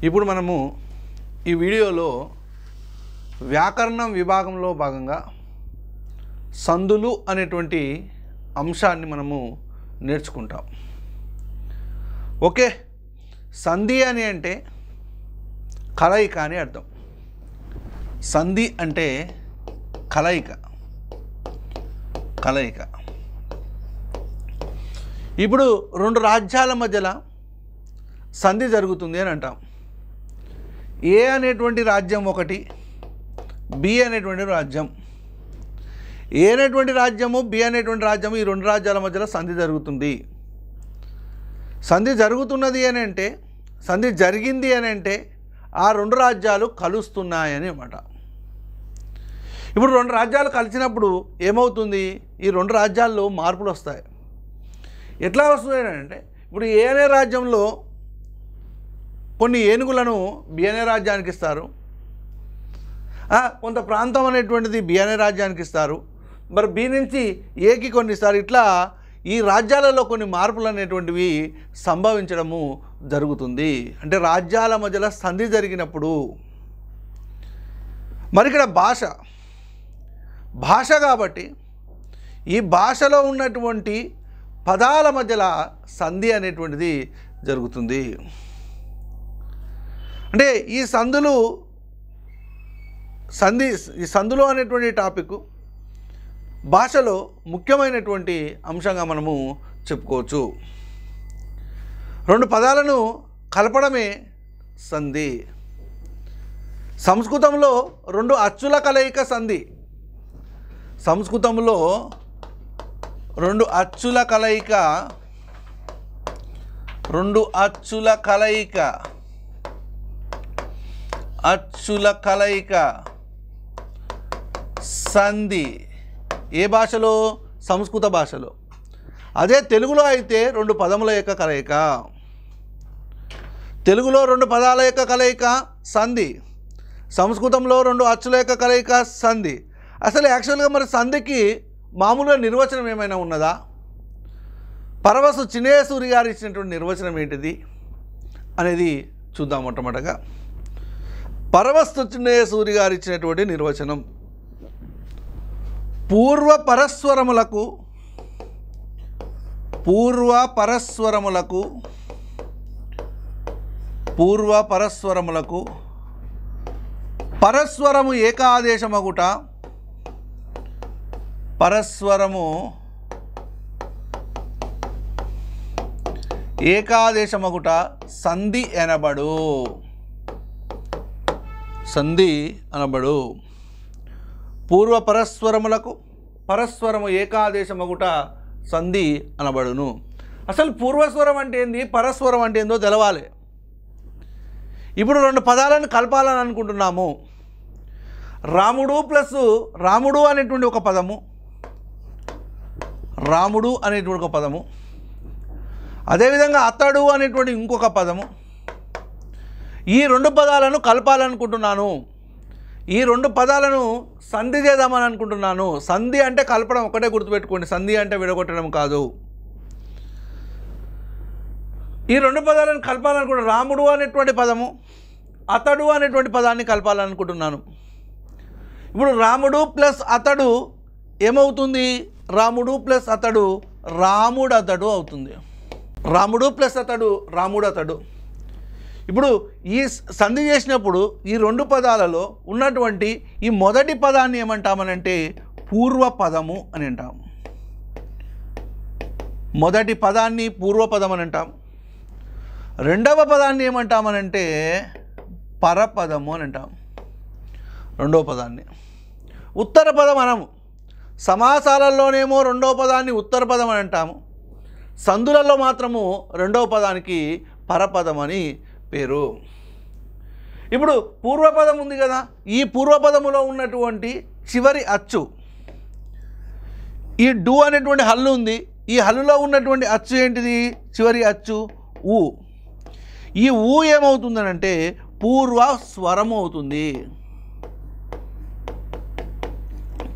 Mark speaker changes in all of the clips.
Speaker 1: ఇప్పుడు మనము ఈ వీడియోలో వ్యాకరణం విభాగంలో భాగంగా సందులు అనేటువంటి అంశాన్ని మనము నేర్చుకుంటాం. ఓకే, సంధి అని అంటే కలయిక అని అర్థం. సంధి అంటే కలయిక. ఇప్పుడు రెండు రాజ్యాల మధ్యలో సంధి జరుగుతుంది అని అంటాం. ఏ అనేటువంటి రాజ్యం ఒకటి, బి అనేటువంటి రాజ్యం. ఏ అనేటువంటి రాజ్యము, బి అనేటువంటి రాజ్యము, ఈ రెండు రాజ్యాల మధ్యలో సంధి జరుగుతుంది. సంధి జరుగుతున్నది అని అంటే, సంధి జరిగింది అని అంటే ఆ రెండు రాజ్యాలు కలుస్తున్నాయని అన్నమాట. ఇప్పుడు రెండు రాజ్యాలు కలిసినప్పుడు ఏమవుతుంది? ఈ రెండు రాజ్యాల్లో మార్పులు వస్తాయి. ఎట్లా వస్తున్నాయి అంటే, ఇప్పుడు ఏ అనే రాజ్యంలో కొన్ని ఏనుగులను బి అనే రాజ్యానికి ఇస్తారు, కొంత ప్రాంతం అనేటువంటిది బి అనే రాజ్యానికి ఇస్తారు, మరి బి నుంచి ఏకి కొన్ని ఇస్తారు. ఇట్లా ఈ రాజ్యాలలో కొన్ని మార్పులు అనేటువంటివి సంభవించడము జరుగుతుంది. అంటే రాజ్యాల మధ్యలో సంధి జరిగినప్పుడు. మరి ఇక్కడ భాష కాబట్టి ఈ భాషలో ఉన్నటువంటి పదాల మధ్యలో సంధి అనేటువంటిది జరుగుతుంది. అంటే ఈ సందులు అనేటువంటి టాపిక్ భాషలో ముఖ్యమైనటువంటి అంశంగా మనము చెప్పుకోవచ్చు. రెండు పదాలను కలపడమే సంధి. సంస్కృతంలో రెండు అచ్చుల కలయిక సంధి. సంస్కృతంలో రెండు అచ్చుల కలయిక సంధి. ఏ భాషలో? సంస్కృత భాషలో. అదే తెలుగులో అయితే రెండు పదముల యొక్క కలయిక. తెలుగులో రెండు పదాల యొక్క కలయిక సంధి, సంస్కృతంలో రెండు అచ్చుల యొక్క కలయిక సంధి. అసలు యాక్చువల్గా మరి సంధికి మామూలుగా నిర్వచనం ఏమైనా ఉన్నదా? పరవస్తు చిన్నయ్య సూరి గారు ఇచ్చినటువంటి నిర్వచనం ఏంటిది అనేది చూద్దాం. మొట్టమొదటగా పరవస్తు చిన్నయ్య సూరి గారు ఇచ్చినటువంటి నిర్వచనం: పూర్వ పరస్వరములకు పరస్వరము ఏకాదేశమగుట, సంధి అనబడు. పూర్వ పరస్వరములకు పరస్వరము ఏకాదేశమగుట సంధి అనబడును. అసలు పూర్వస్వరం అంటే ఏంది, పరస్వరం అంటే ఏందో తెలవాలి. ఇప్పుడు రెండు పదాలను కలపాలని అనుకుంటున్నాము. రాముడు ప్లస్ రాముడు అనేటువంటి ఒక పదము, అదేవిధంగా అతడు అనేటువంటి ఇంకొక పదము. ఈ రెండు పదాలను కలపాలనుకుంటున్నాను. ఈ రెండు పదాలను సంధి చేద్దామని అనుకుంటున్నాను. సంధి అంటే కలపడం ఒకటే గుర్తుపెట్టుకోండి, సంధి అంటే విడగొట్టడం కాదు. ఈ రెండు పదాలను కలపాలనుకుంటున్నాను. రాముడు అనేటువంటి పదము, అతడు అనేటువంటి పదాన్ని కలపాలనుకుంటున్నాను. ఇప్పుడు రాముడు ప్లస్ అతడు ఏమవుతుంది? రాముడు ప్లస్ అతడు రాముడతడు అవుతుంది. రాముడతడు. ఇప్పుడు ఈ సంధి చేసినప్పుడు ఈ రెండు పదాలలో ఉన్నటువంటి ఈ మొదటి పదాన్ని ఏమంటామనంటే పూర్వపదము అని అంటాం. మొదటి పదాన్ని పూర్వపదం అని అంటాం. రెండవ పదాన్ని ఏమంటామనంటే పరపదము అని అంటాం. రెండవ పదాన్ని ఉత్తర పదం అనము. సమాసాలలోనేమో రెండవ పదాన్ని ఉత్తర పదం అని అంటాము. సందులలో మాత్రము రెండవ పదానికి పరపదం అని పేరు. ఇప్పుడు పూర్వపదం ఉంది కదా, ఈ పూర్వపదములో ఉన్నటువంటి చివరి అచ్చు, ఈ డు అనేటువంటి హల్లు ఉంది. ఈ హల్లులో ఉన్నటువంటి అచ్చు ఏంటిది? చివరి అచ్చు ఊ. ఈ ఊ ఏమవుతుందనంటే పూర్వస్వరము అవుతుంది.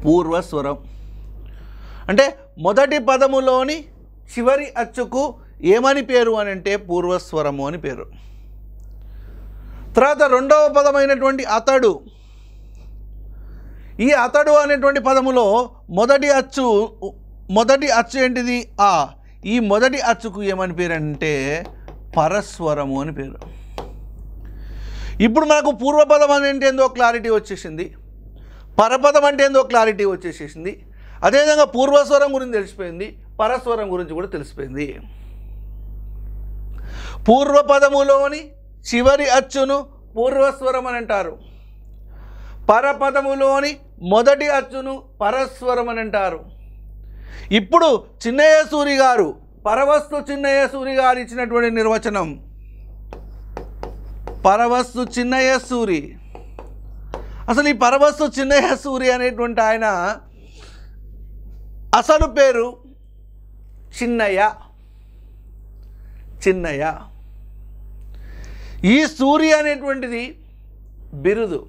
Speaker 1: పూర్వస్వరం అంటే మొదటి పదములోని చివరి అచ్చుకు ఏమని పేరు అని అంటే పూర్వస్వరము అని పేరు. తర్వాత రెండవ పదమైనటువంటి అతడు. ఈ అతడు అనేటువంటి పదములో మొదటి అచ్చు ఏంటిది? ఆ. ఈ మొదటి అచ్చుకు ఏమని పేరు అంటే పరస్వరము అని పేరు. ఇప్పుడు మనకు పూర్వపదం అంటే ఏందో క్లారిటీ వచ్చేసింది, పరపదం అంటే ఏందో క్లారిటీ వచ్చేసేసింది. అదేవిధంగా పూర్వస్వరం గురించి తెలిసిపోయింది, పరస్వరం గురించి కూడా తెలిసిపోయింది. పూర్వపదములోని చివరి అచ్చును పూర్వస్వరం అని అంటారు. పరపదములోని మొదటి అచ్చును పరస్వరం అని అంటారు. ఇప్పుడు చిన్నయ్య సూరి గారు, పరవస్తు చిన్నయ్య సూరి గారు ఇచ్చినటువంటి నిర్వచనం, పరవస్తు చిన్నయ్య సూరి. అసలు ఈ పరవస్తు చిన్నయ్య సూరి అనేటువంటి ఆయన అసలు పేరు చిన్నయ్య. ఈ సూరి అనేటువంటిది బిరుదు.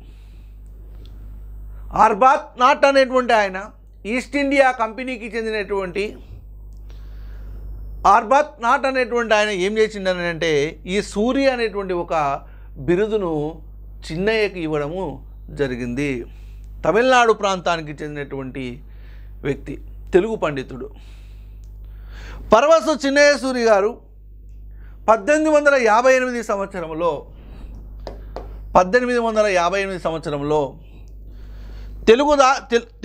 Speaker 1: ఆర్బాత్ నాట్ అనేటువంటి ఆయన ఈస్ట్ ఇండియా కంపెనీకి చెందినటువంటి ఆర్బాత్ నాట్ అనేటువంటి ఆయన ఏం చేసిండని అంటే ఈ సూరి అనేటువంటి ఒక బిరుదును చిన్నయ్యకి ఇవ్వడము జరిగింది. తమిళనాడు ప్రాంతానికి చెందినటువంటి వ్యక్తి, తెలుగు పండితుడు. పరవస్తు చిన్నయ్య సూరి గారు 1858 సంవత్సరంలో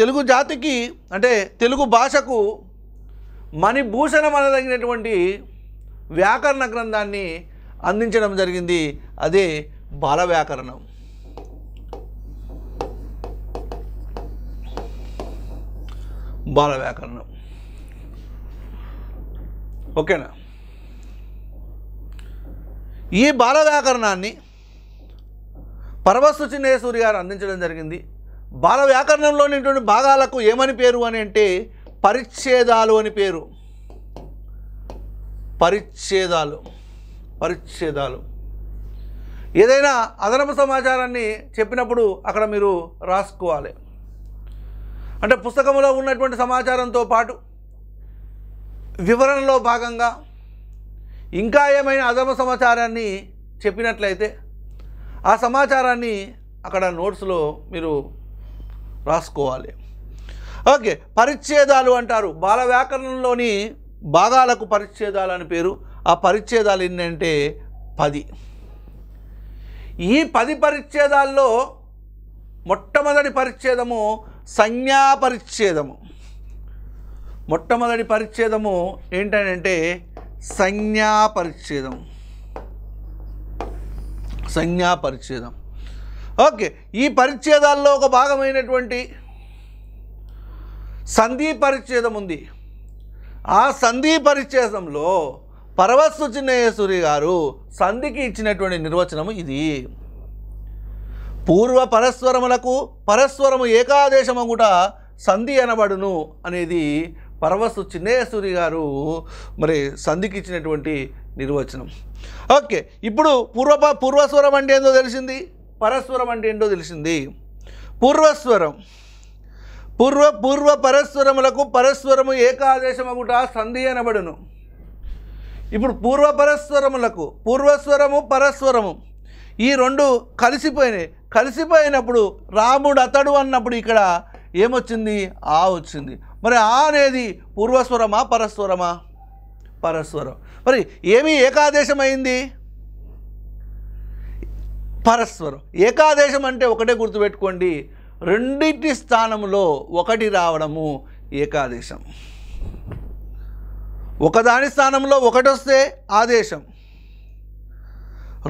Speaker 1: తెలుగు జాతికి అంటే తెలుగు భాషకు మణిభూషణం అనదగినటువంటి వ్యాకరణ గ్రంథాన్ని అందించడం జరిగింది. అదే బాల వ్యాకరణం. ఓకేనా? ఈ బాల వ్యాకరణాన్ని పరవస్తు చిన్నయ్య సూరి గారు అందించడం జరిగింది. బాల వ్యాకరణంలోని భాగాలకు ఏమని పేరు అని అంటే పరిచ్ఛేదాలు అని పేరు. పరిచ్ఛేదాలు. ఏదైనా అదనపు సమాచారాన్ని చెప్పినప్పుడు అక్కడ మీరు రాసుకోవాలి. అంటే పుస్తకంలో ఉన్నటువంటి సమాచారంతో పాటు వివరణలో భాగంగా ఇంకా ఏమైనా అదనపు సమాచారాన్ని చెప్పినట్లయితే ఆ సమాచారాన్ని అక్కడ నోట్స్లో మీరు రాసుకోవాలి. ఓకే, పరిచ్ఛేదాలు అంటారు. బాల వ్యాకరణంలోని భాగాలకు పరిచ్ఛేదాలు అని పేరు. ఆ పరిచ్ఛేదాలు ఏంటంటే 10. ఈ 10 పరిచ్ఛేదాల్లో మొట్టమొదటి పరిచ్ఛేదము సంజ్ఞా పరిచ్ఛేదము. మొట్టమొదటి పరిచ్ఛేదము ఏంటంటే సంజ్ఞా పరిచ్ఛేదం. ఓకే, ఈ పరిచ్ఛేదాల్లో ఒక భాగమైనటువంటి సంధి పరిచ్ఛేదం ఉంది. ఆ సంధి పరిచ్ఛేదంలో పరవస్తు చిన్నయ్య సూరి గారు సంధికి ఇచ్చినటువంటి నిర్వచనము ఇది. పూర్వ పరస్వరములకు పరస్వరము ఏకాదేశమగుట సంధి అనబడును అనేది పరవస్తు చిన్నయ్య సూరి గారు మరి సంధికి ఇచ్చినటువంటి నిర్వచనం. ఓకే, ఇప్పుడు పూర్వస్వరం అంటే ఏందో తెలిసింది, పరస్వరం అంటే ఏంటో తెలిసింది. పూర్వస్వరం పూర్వ పరస్వరములకు పరస్వరము ఏకాదేశమగుట సంధి అనబడును. ఇప్పుడు పూర్వ పరస్వరములకు పూర్వస్వరము పరస్వరము ఈ రెండు కలిసిపోయినప్పుడు రాముడు అతడు అన్నప్పుడు ఇక్కడ ఏమొచ్చింది? ఆ వచ్చింది. మరి ఆ అనేది పూర్వస్వరమా పరస్వరమా? పరస్వరం. మరి ఏమి ఏకాదేశమైంది? పరస్వరం. ఏకాదేశం అంటే ఒకటే గుర్తుపెట్టుకోండి, రెండింటి స్థానంలో ఒకటి రావడము ఏకాదేశం. ఒకదాని స్థానంలో ఒకటి వస్తే ఆదేశం,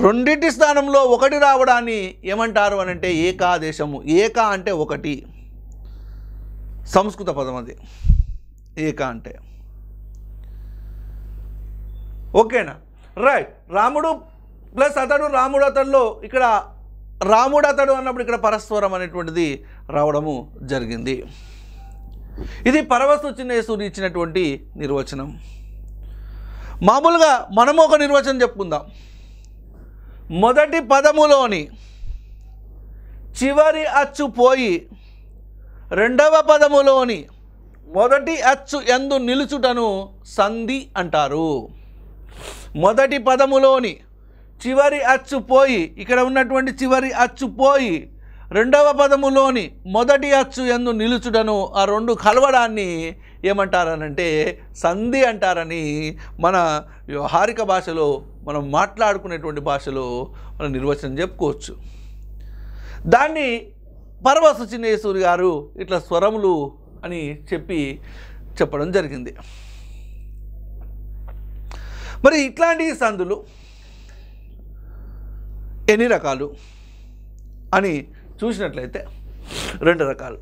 Speaker 1: రెండింటి స్థానంలో ఒకటి రావడాన్ని ఏమంటారు అని అంటే ఏకాదేశము. ఏక అంటే ఒకటి, సంస్కృత పదం అది ఏక అంటే. ఓకేనా? రైట్. రాముడు ప్లస్ అతడు, రాముడు అతడులో ఇక్కడ రాముడు అతడు అన్నప్పుడు ఇక్కడ పరస్వరం అనేటువంటిది రావడము జరిగింది. ఇది పరవస్తు చిన్నయ్య సూరి ఇచ్చినటువంటి నిర్వచనం. మామూలుగా మనము ఒక నిర్వచనం చెప్పుకుందాం. మొదటి పదములోని చివరి అచ్చు పోయి రెండవ పదములోని మొదటి అచ్చు యందు నిలుచుటను సంధి అంటారు. మొదటి పదములోని చివరి అచ్చు పోయి, ఇక్కడ ఉన్నటువంటి చివరి అచ్చు పోయి రెండవ పదములోని మొదటి అచ్చు యందు నిలుచుటను, ఆ రెండు కలవడాన్ని ఏమంటారనంటే సంధి అంటారని మన వ్యవహారిక భాషలో, మనం మాట్లాడుకునేటువంటి భాషలో మనం నిర్వచనం చెప్పుకోవచ్చు. దాన్ని పరవస్తు చిన్నేశ్వరి గారు ఇట్లా స్వరములు అని చెప్పడం జరిగింది. మరి ఇట్లాంటి సందులు ఎన్ని రకాలు అని చూసినట్లయితే 2 రకాలు.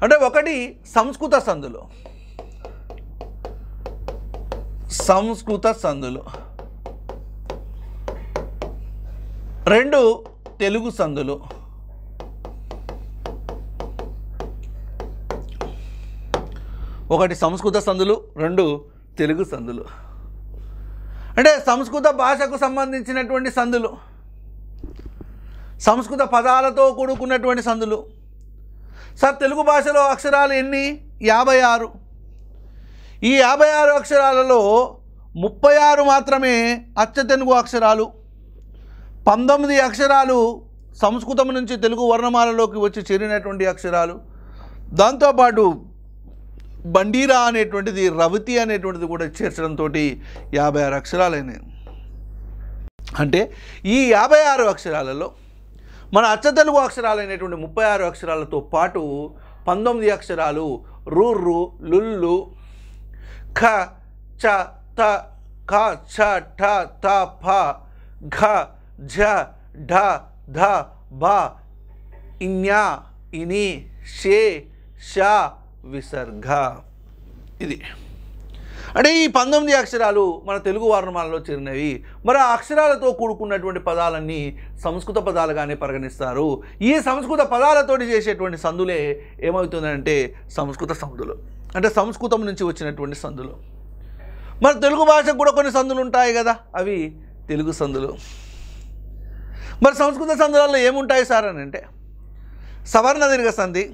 Speaker 1: అంటే ఒకటి సంస్కృత సందులు, 2 తెలుగు సందులు. ఒకటి సంస్కృత సందులు, 2 తెలుగు సందులు. అంటే సంస్కృత భాషకు సంబంధించినటువంటి సందులు, సంస్కృత పదాలతో కూడుకున్నటువంటి సందులు. సార్ తెలుగు భాషలో అక్షరాలు ఎన్ని? 56. ఈ 56 అక్షరాలలో 36 మాత్రమే అచ్చ తెలుగు అక్షరాలు, 19 అక్షరాలు సంస్కృతం నుంచి తెలుగు వర్ణమాలలోకి వచ్చి చేరినటువంటి అక్షరాలు. దాంతోపాటు బండీరా అనేటువంటిది, రవతి అనేటువంటిది కూడా చేర్చడంతో 56 అక్షరాలైనాయి. అంటే ఈ 56 అక్షరాలలో మన అచ్చ తెలుగు అక్షరాలైనటువంటి 36 అక్షరాలతో పాటు 19 అక్షరాలు రు, లుల్లు, ఖ, చ, త, ఖ, ఛ, ఠ, త, ఫ, ఘ, ఝ, ఢ, ధ, భ, ఇన్యా, ఇని, షే, ష, విసర్గ. ఇది అంటే ఈ 19 అక్షరాలు మన తెలుగు వర్ణమాలలో చేరినవి. మరి ఆ అక్షరాలతో కూడుకున్నటువంటి పదాలన్నీ సంస్కృత పదాలుగానే పరిగణిస్తారు. ఈ సంస్కృత పదాలతోటి చేసేటువంటి సందులే ఏమవుతుందంటే సంస్కృత సందులు, అంటే సంస్కృతం నుంచి వచ్చినటువంటి సందులు. మరి తెలుగు భాషకు కూడా కొన్ని సందులు ఉంటాయి కదా, అవి తెలుగు సందులు. మరి సంస్కృత సందులలో ఏముంటాయి సార్ అని అంటే సవర్ణ దీర్ఘ సంధి.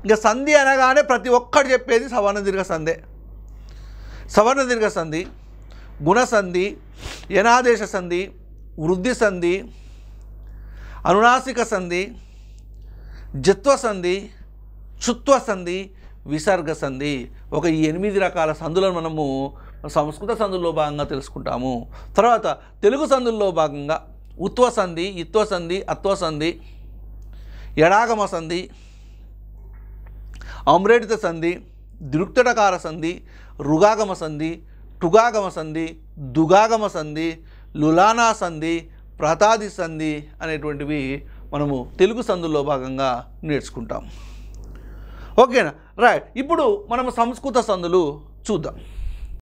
Speaker 1: ఇంకా సంధి అనగానే ప్రతి ఒక్కటి చెప్పేది సవర్ణ దీర్ఘ సంధే. సవర్ణ దీర్ఘ సంధి, గుణసంధి, యనాదేశ సంధి, వృద్ధి సంధి, అనునాసిక సంధి, జత్వ సంధి, చుత్వ సంధి, విసర్గ సంధి. ఒక 8 రకాల సంధులను మనము సంస్కృత సంధుల్లో భాగంగా తెలుసుకుంటాము. తర్వాత తెలుగు సంధుల్లో భాగంగా ఉత్వ సంధి, ఇత్వ సంధి, అత్వ సంధి, ఎడాగమ సంధి, అమ్రేడిత సంధి, ద్రుక్తటకార సంధి, రుగాగమ సంధి, టుగాగమ సంధి, దుగాగమ సంధి, లులానా సంధి, ప్రతాది సంధి అనేటువంటివి మనము తెలుగు సంధుల్లో భాగంగా నేర్చుకుంటాం. ఓకేనా? రైట్. ఇప్పుడు మనము సంస్కృత సంధులు చూద్దాం.